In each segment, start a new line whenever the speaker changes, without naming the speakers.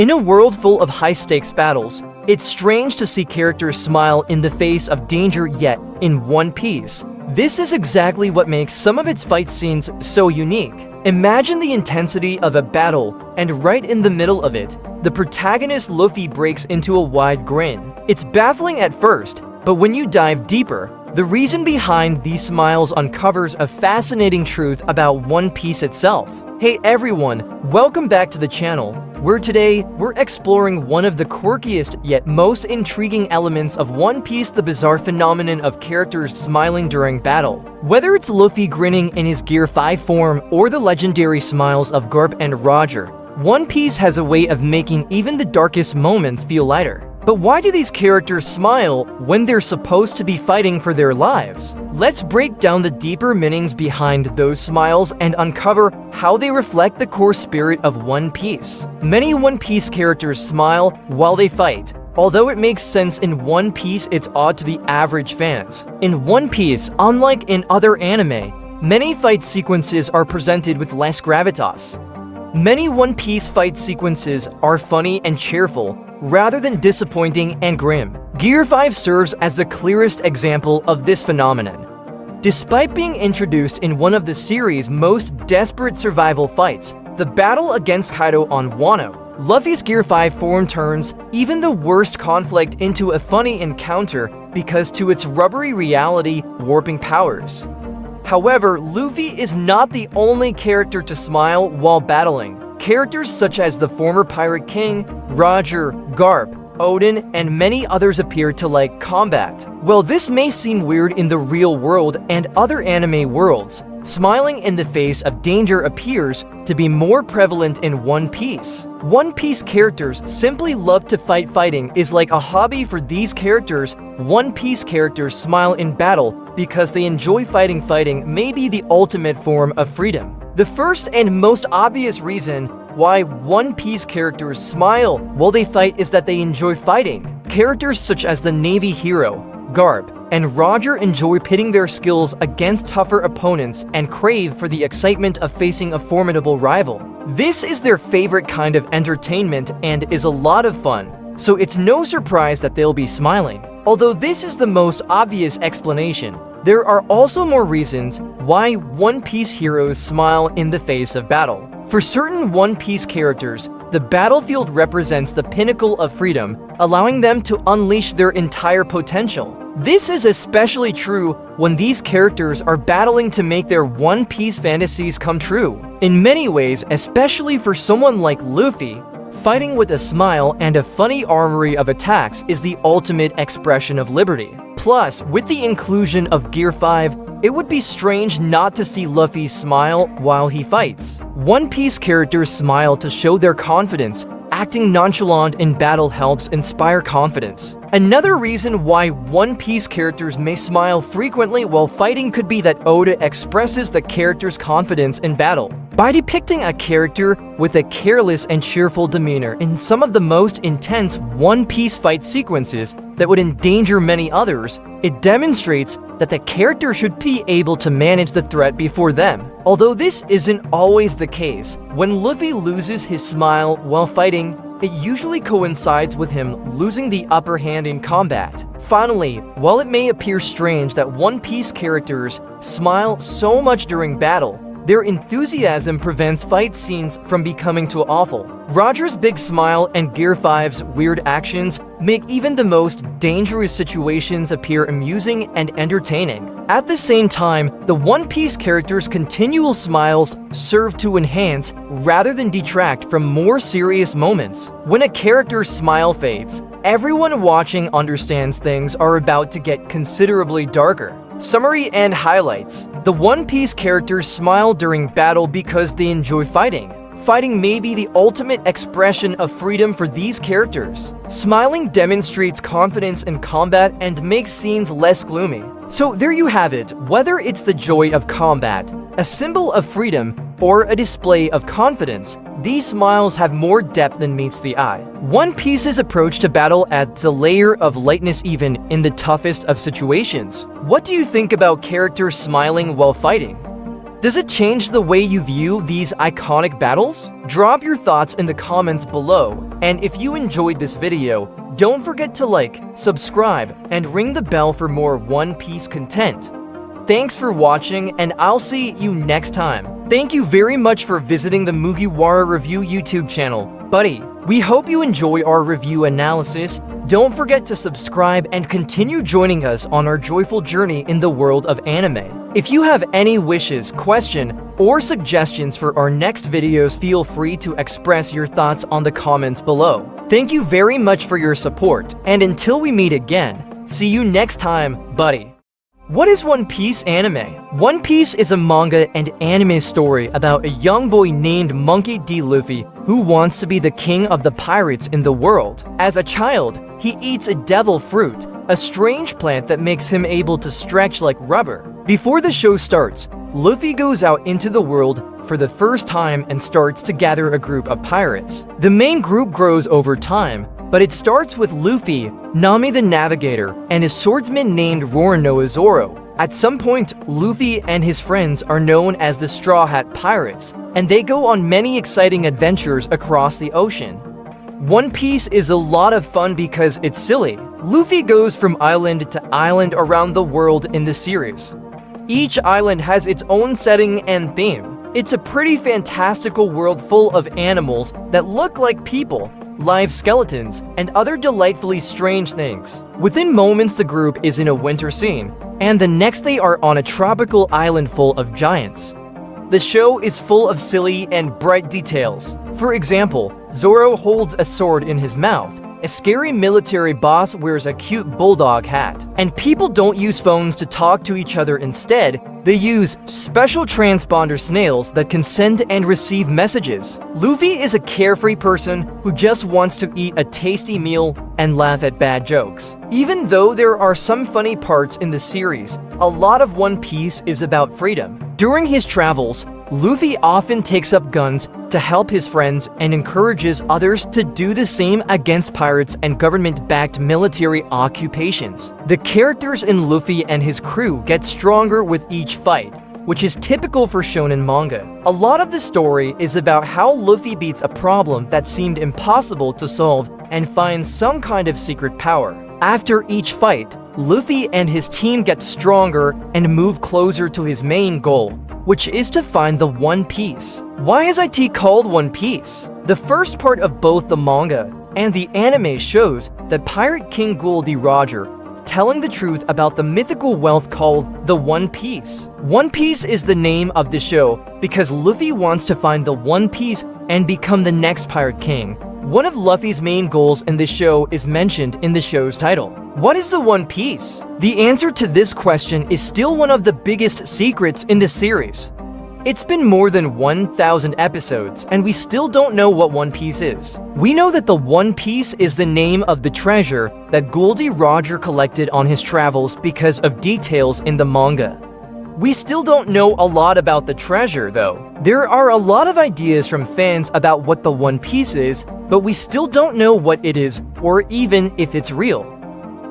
In a world full of high-stakes battles, it's strange to see characters smile in the face of danger, yet in One Piece, this is exactly what makes some of its fight scenes so unique. Imagine the intensity of a battle, and right in the middle of it, the protagonist Luffy breaks into a wide grin. It's baffling at first, but when you dive deeper, the reason behind these smiles uncovers a fascinating truth about One Piece itself. Hey everyone, welcome back to the channel, where today we're exploring one of the quirkiest yet most intriguing elements of One Piece, the bizarre phenomenon of characters smiling during battle. Whether it's Luffy grinning in his Gear 5 form or the legendary smiles of Garp and Roger, One Piece has a way of making even the darkest moments feel lighter. But why do these characters smile when they're supposed to be fighting for their lives? Let's break down the deeper meanings behind those smiles and uncover how they reflect the core spirit of One Piece. Many One Piece characters smile while they fight. Although it makes sense in One Piece, it's odd to the average fans. In One Piece, unlike in other anime, many fight sequences are presented with less gravitas. Many One Piece fight sequences are funny and cheerful, rather than disappointing and grim. Gear 5 serves as the clearest example of this phenomenon. Despite being introduced in one of the series' most desperate survival fights, the battle against Kaido on Wano, Luffy's Gear 5 form turns even the worst conflict into a funny encounter because to its rubbery reality, warping powers. However, Luffy is not the only character to smile while battling. Characters such as the former Pirate King, Roger, Garp, Odin, and many others appear to like combat. While this may seem weird in the real world and other anime worlds, smiling in the face of danger appears to be more prevalent in One Piece. One Piece characters simply love to fight. Fighting is like a hobby for these characters. One Piece characters smile in battle because they enjoy fighting. Fighting may be the ultimate form of freedom. The first and most obvious reason why One Piece characters smile while they fight is that they enjoy fighting. Characters such as the Navy hero, Garp, and Roger enjoy pitting their skills against tougher opponents and crave for the excitement of facing a formidable rival. This is their favorite kind of entertainment and is a lot of fun, so it's no surprise that they'll be smiling. Although this is the most obvious explanation, there are also more reasons why One Piece heroes smile in the face of battle. For certain One Piece characters, the battlefield represents the pinnacle of freedom, allowing them to unleash their entire potential. This is especially true when these characters are battling to make their One Piece fantasies come true. In many ways, especially for someone like Luffy, fighting with a smile and a funny armory of attacks is the ultimate expression of liberty. Plus, with the inclusion of Gear 5, it would be strange not to see Luffy smile while he fights. One Piece characters smile to show their confidence. Acting nonchalant in battle helps inspire confidence. Another reason why One Piece characters may smile frequently while fighting could be that Oda expresses the character's confidence in battle. By depicting a character with a careless and cheerful demeanor in some of the most intense One Piece fight sequences that would endanger many others, it demonstrates that the character should be able to manage the threat before them. Although this isn't always the case, when Luffy loses his smile while fighting, it usually coincides with him losing the upper hand in combat. Finally, while it may appear strange that One Piece characters smile so much during battle, their enthusiasm prevents fight scenes from becoming too awful. Roger's big smile and Gear 5's weird actions make even the most dangerous situations appear amusing and entertaining. At the same time, the One Piece characters' continual smiles serve to enhance rather than detract from more serious moments. When a character's smile fades, everyone watching understands things are about to get considerably darker. Summary and highlights. The One Piece characters smile during battle because they enjoy fighting. Fighting may be the ultimate expression of freedom for these characters. Smiling demonstrates confidence in combat and makes scenes less gloomy. So there you have it. Whether it's the joy of combat, a symbol of freedom, or a display of confidence, these smiles have more depth than meets the eye. One Piece's approach to battle adds a layer of lightness even in the toughest of situations. What do you think about characters smiling while fighting? Does it change the way you view these iconic battles? Drop your thoughts in the comments below, and if you enjoyed this video, don't forget to like, subscribe, and ring the bell for more One Piece content. Thanks for watching, and I'll see you next time. Thank you very much for visiting the Mugiwara Review YouTube channel. Buddy, we hope you enjoy our review analysis. Don't forget to subscribe and continue joining us on our joyful journey in the world of anime. If you have any wishes, question, or suggestions for our next videos, feel free to express your thoughts on the comments below. Thank you very much for your support, and until we meet again, see you next time, buddy. What is One Piece anime? One Piece is a manga and anime story about a young boy named Monkey D. Luffy who wants to be the king of the pirates in the world. As a child, he eats a devil fruit, a strange plant that makes him able to stretch like rubber. Before the show starts, Luffy goes out into the world for the first time and starts to gather a group of pirates. The main group grows over time, but it starts with Luffy, Nami the Navigator, and his swordsman named Roronoa Zoro. At some point, Luffy and his friends are known as the Straw Hat Pirates, and they go on many exciting adventures across the ocean. One Piece is a lot of fun because it's silly. Luffy goes from island to island around the world in the series. Each island has its own setting and theme. It's a pretty fantastical world full of animals that look like people, live skeletons, and other delightfully strange things. Within moments, the group is in a winter scene, and the next they are on a tropical island full of giants. The show is full of silly and bright details. For example, Zoro holds a sword in his mouth, a scary military boss wears a cute bulldog hat, and people don't use phones to talk to each other. Instead, they use special transponder snails that can send and receive messages. Luffy is a carefree person who just wants to eat a tasty meal and laugh at bad jokes. Even though there are some funny parts in the series, a lot of One Piece is about freedom. During his travels, Luffy often takes up guns to help his friends and encourages others to do the same against pirates and government-backed military occupations. The characters in Luffy and his crew get stronger with each fight, which is typical for shonen manga. A lot of the story is about how Luffy beats a problem that seemed impossible to solve and finds some kind of secret power. After each fight, Luffy and his team get stronger and move closer to his main goal, which is to find the One Piece. Why is it called One Piece? The first part of both the manga and the anime shows that Pirate King Ghoul D. Roger telling the truth about the mythical wealth called the One Piece. One Piece is the name of the show because Luffy wants to find the One Piece and become the next Pirate King. One of Luffy's main goals in this show is mentioned in the show's title. What is the One Piece? The answer to this question is still one of the biggest secrets in the series. It's been more than 1,000 episodes, and we still don't know what One Piece is. We know that the One Piece is the name of the treasure that Ghoul D. Roger collected on his travels because of details in the manga. We still don't know a lot about the treasure, though. There are a lot of ideas from fans about what the One Piece is, but we still don't know what it is, or even if it's real.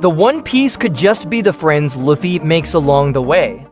The One Piece could just be the friends Luffy makes along the way.